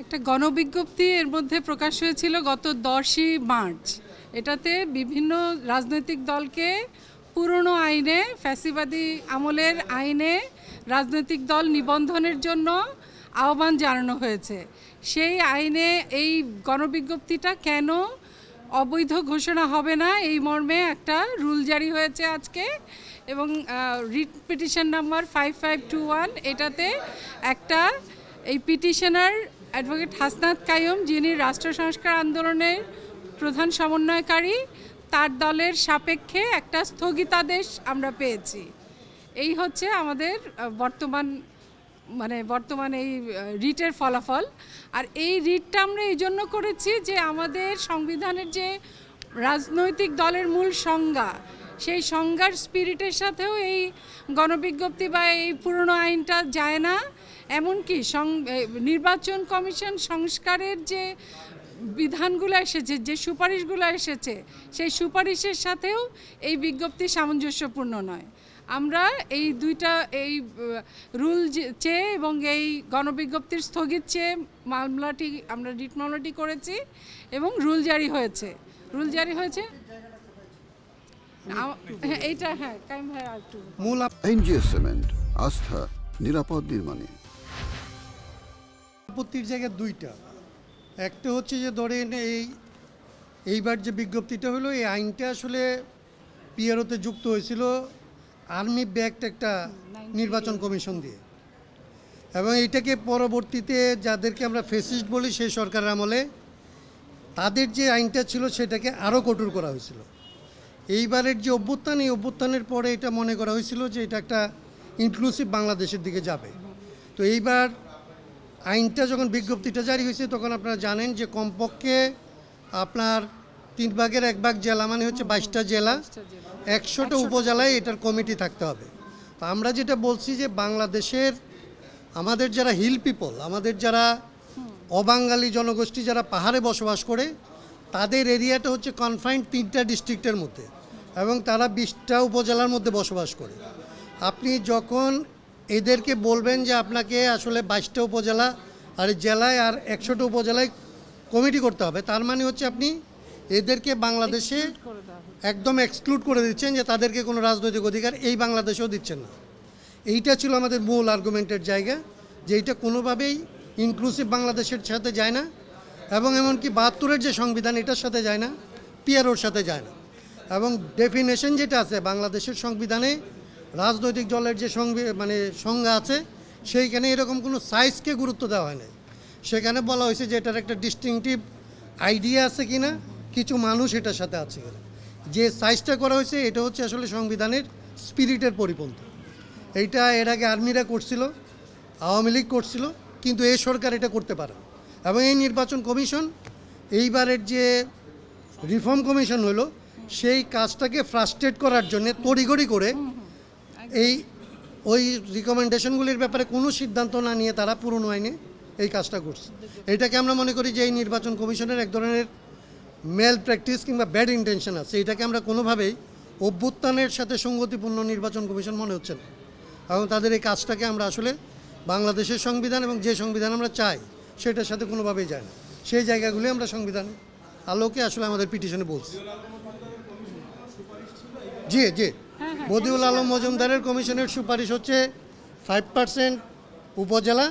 একটা গণবিজ্ঞপ্তি এর মধ্যে প্রকাশ হয়েছিল গত 10ই মার্চ। এটাতে বিভিন্ন রাজনৈতিক দলকে পুরনো আইনে, ফ্যাসিবাদী আমলের আইনে রাজনৈতিক দল নিবন্ধনের জন্য আহ্বান জানানো হয়েছে। সেই আইনে এই গণবিজ্ঞপ্তিটা কেন অবৈধ ঘোষণা হবে না এই মর্মে একটা রুল জারি হয়েছে আজকে, এবং রিট পিটিশন নাম্বার 5521। এটাতে একটা এই পিটিশনার অ্যাডভোকেট হাসনাত কাইয়ুম, যিনি রাষ্ট্র সংস্কার আন্দোলনের প্রধান সমন্বয়কারী, তার দলের সাপেক্ষে একটা স্থগিতাদেশ আমরা পেয়েছি। এই হচ্ছে আমাদের বর্তমান এই রিটের ফলাফল। আর এই রিটটা আমরা এই জন্য করেছি যে আমাদের সংবিধানের যে রাজনৈতিক দলের মূল সংজ্ঞা, সেই সংজ্ঞার স্পিরিটের সাথেও এই গণবিজ্ঞপ্তি বা এই পুরনো আইনটা যায় না। এমনকি নির্বাচন কমিশন সংস্কারের যে বিধানগুলো এসেছে, যে সুপারিশগুলো এসেছে, সেই সুপারিশের সাথেও এই বিজ্ঞপ্তি সামঞ্জস্যপূর্ণ নয়। আমরা এই দুইটা এই রুল চেয়ে এবং এই গণবিজ্ঞপ্তির স্থগিত চেয়ে আমরা রিট মামলাটি করেছি এবং রুল জারি হয়েছে। এইটা কাইম ভাই একটু মূল এনজিএস সিমেন্ট, আস্থা নিরাপদ নির্মাণে। আপত্তির জায়গা দুইটা। একটা হচ্ছে যে ধরেন এইবার যে বিজ্ঞপ্তিটা হলো, এই আইনটা আসলে পিআরওতে যুক্ত হয়েছিল আর্মি ব্যাক্ট একটা নির্বাচন কমিশন দিয়ে, এবং এইটাকে পরবর্তীতে যাদেরকে আমরা ফেসিস্ট বলি সেই সরকারের আমলে তাদের যে আইনটা ছিল সেটাকে আরও কঠোর করা হয়েছিল। এইবারের যে অভ্যুত্থান, এই অভ্যুত্থানের পরে এটা মনে করা হয়েছিল যে এটা একটা ইনক্লুসিভ বাংলাদেশের দিকে যাবে। তো এইবার আইনটা যখন বিজ্ঞপ্তিটা জারি হয়েছে তখন আপনারা জানেন যে কমপক্ষে আপনার 1/3 জেলা, মানে হচ্ছে 22টা জেলা, 100টা উপজেলায় এটার কমিটি থাকতে হবে। তো আমরা যেটা বলছি যে বাংলাদেশের আমাদের যারা হিল পিপল, আমাদের যারা অবাঙালি জনগোষ্ঠী যারা পাহাড়ে বসবাস করে, তাদের এরিয়াটা হচ্ছে কনফাইন্ড 3টা ডিস্ট্রিক্টের মধ্যে, এবং তারা 20টা উপজেলার মধ্যে বসবাস করে। আপনি যখন এদেরকে বলবেন যে আপনাকে আসলে 22টা উপজেলা আর জেলায় আর 100টা উপজেলায় কমিটি করতে হবে, তার মানে হচ্ছে আপনি এদেরকে বাংলাদেশে একদম এক্সক্লুড করে দিচ্ছেন, যে তাদেরকে কোনো রাজনৈতিক অধিকার এই বাংলাদেশেও দিচ্ছেন না। এইটা ছিল আমাদের মূল আর্গুমেন্টের জায়গা, যে এইটা কোনোভাবেই ইনক্লুসিভ বাংলাদেশের সাথে যায় না, এবং এমনকি 72-এর যে সংবিধান এটার সাথে যায় না, পিআরওর সাথে যায় না। এবং ডেফিনেশন যেটা আছে বাংলাদেশের সংবিধানে, রাজনৈতিক দলের যে সংজ্ঞা আছে, সেইখানে এরকম কোনো সাইজকে গুরুত্ব দেওয়া হয় না। সেখানে বলা হয়েছে যে এটার একটা ডিস্টিংটিভ আইডিয়া আছে কিনা, কিছু মানুষ এটার সাথে আছে কিনা। যে সাইজটা করা হয়েছে এটা হচ্ছে আসলে সংবিধানের স্পিরিটের পরিপন্থী। এইটা এর আগে আর্মিরা করছিল, আওয়ামী লীগ করছিল, কিন্তু এই সরকার এটা করতে পারে। এবং এই নির্বাচন কমিশন এইবারের যে রিফর্ম কমিশন হলো, সেই কাজটাকে ফ্রাস্ট্রেট করার জন্য তড়িঘড়ি করে ওই রিকমেন্ডেশনগুলির ব্যাপারে কোনো সিদ্ধান্ত না নিয়ে তারা পুরনো আইনে এই কাজটা করছে। এটাকে আমরা মনে করি যে এই নির্বাচন কমিশনের এক ধরনের মেল প্র্যাকটিস কিংবা ব্যাড ইন্টেনশন আছে। এটাকে আমরা কোনোভাবেই অভ্যুত্থানের সাথে সঙ্গতিপূর্ণ নির্বাচন কমিশন মনে হচ্ছে না, এবং তাদের এই কাজটাকে আমরা আসলে বাংলাদেশের সংবিধান এবং যে সংবিধান আমরা চাই সেটার সাথে কোনোভাবেই যায় না। সেই জায়গাগুলি আমরা সংবিধান আলোকে আসলে আমাদের পিটিশনে বলছি। জি বদিউল আলম মজুমদারের কমিশনের সুপারিশ হচ্ছে 5% উপজেলা,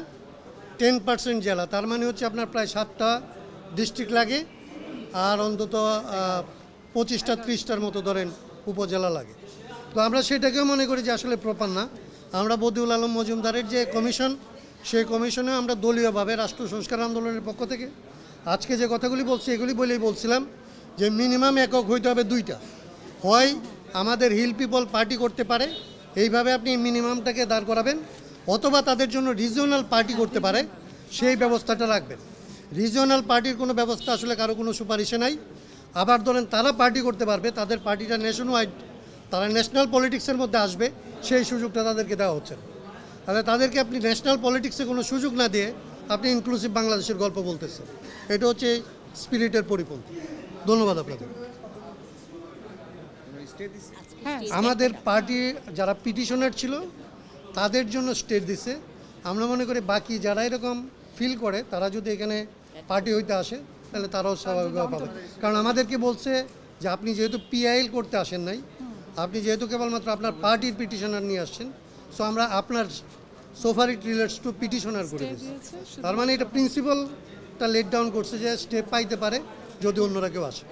10% জেলা। তার মানে হচ্ছে আপনার প্রায় 7টা ডিস্ট্রিক্ট লাগে, আর অন্তত 25-30টার মতো ধরেন উপজেলা লাগে। তো আমরা সেটাকেও মনে করি যে আসলে প্রপার না। আমরা বদিউল আলম মজুমদারের যে কমিশন, সেই কমিশনে আমরা দলীয়ভাবে রাষ্ট্র সংস্কার আন্দোলনের পক্ষ থেকে আজকে যে কথাগুলি বলছি এগুলি বলেই বলছিলাম যে মিনিমাম একক হইতে হবে 2টা। হয় আমাদের হিল পিপল পার্টি করতে পারে, এইভাবে আপনি মিনিমামটাকে দাঁড় করাবেন, অথবা তাদের জন্য রিজিওনাল পার্টি করতে পারে, সেই ব্যবস্থাটা রাখবেন। রিজিওনাল পার্টির কোনো ব্যবস্থা আসলে কারো কোনো সুপারিশে নাই। আবার ধরেন তারা পার্টি করতে পারবে, তাদের পার্টিটা নেশন ওয়াইড, তারা ন্যাশনাল পলিটিক্সের মধ্যে আসবে, সেই সুযোগটা তাদেরকে দেওয়া হচ্ছে না। তাহলে তাদেরকে আপনি ন্যাশনাল পলিটিক্সে কোনো সুযোগ না দিয়ে আপনি ইনক্লুসিভ বাংলাদেশের গল্প বলতেছেন। এটা হচ্ছে স্পিরিটের পরিপন্থী। ধন্যবাদ আপনাদের। আমাদের পার্টি যারা পিটিশনার ছিল তাদের জন্য স্টেট দিছে। আমরা মনে করি বাকি যারা এরকম ফিল করে তারা যদি এখানে পার্টি হইতে আসে তাহলে তারাও স্বাভাবিকভাবে পাবে। কারণ আমাদেরকে বলছে যে আপনি যেহেতু পিআইএল করতে আসেন নাই, আপনি যেহেতু কেবলমাত্র আপনার পার্টির পিটিশনার নিয়ে আসছেন, সো আমরা আপনার সোফার ইট রিলেটস টু পিটিশনার করে দিচ্ছি। দিয়েছে, শুধু তার মানে এটা প্রিন্সিপালটা লেট ডাউন করছে যে স্টেপ পাইতে পারে যদি অন্যরা কেউ আসে।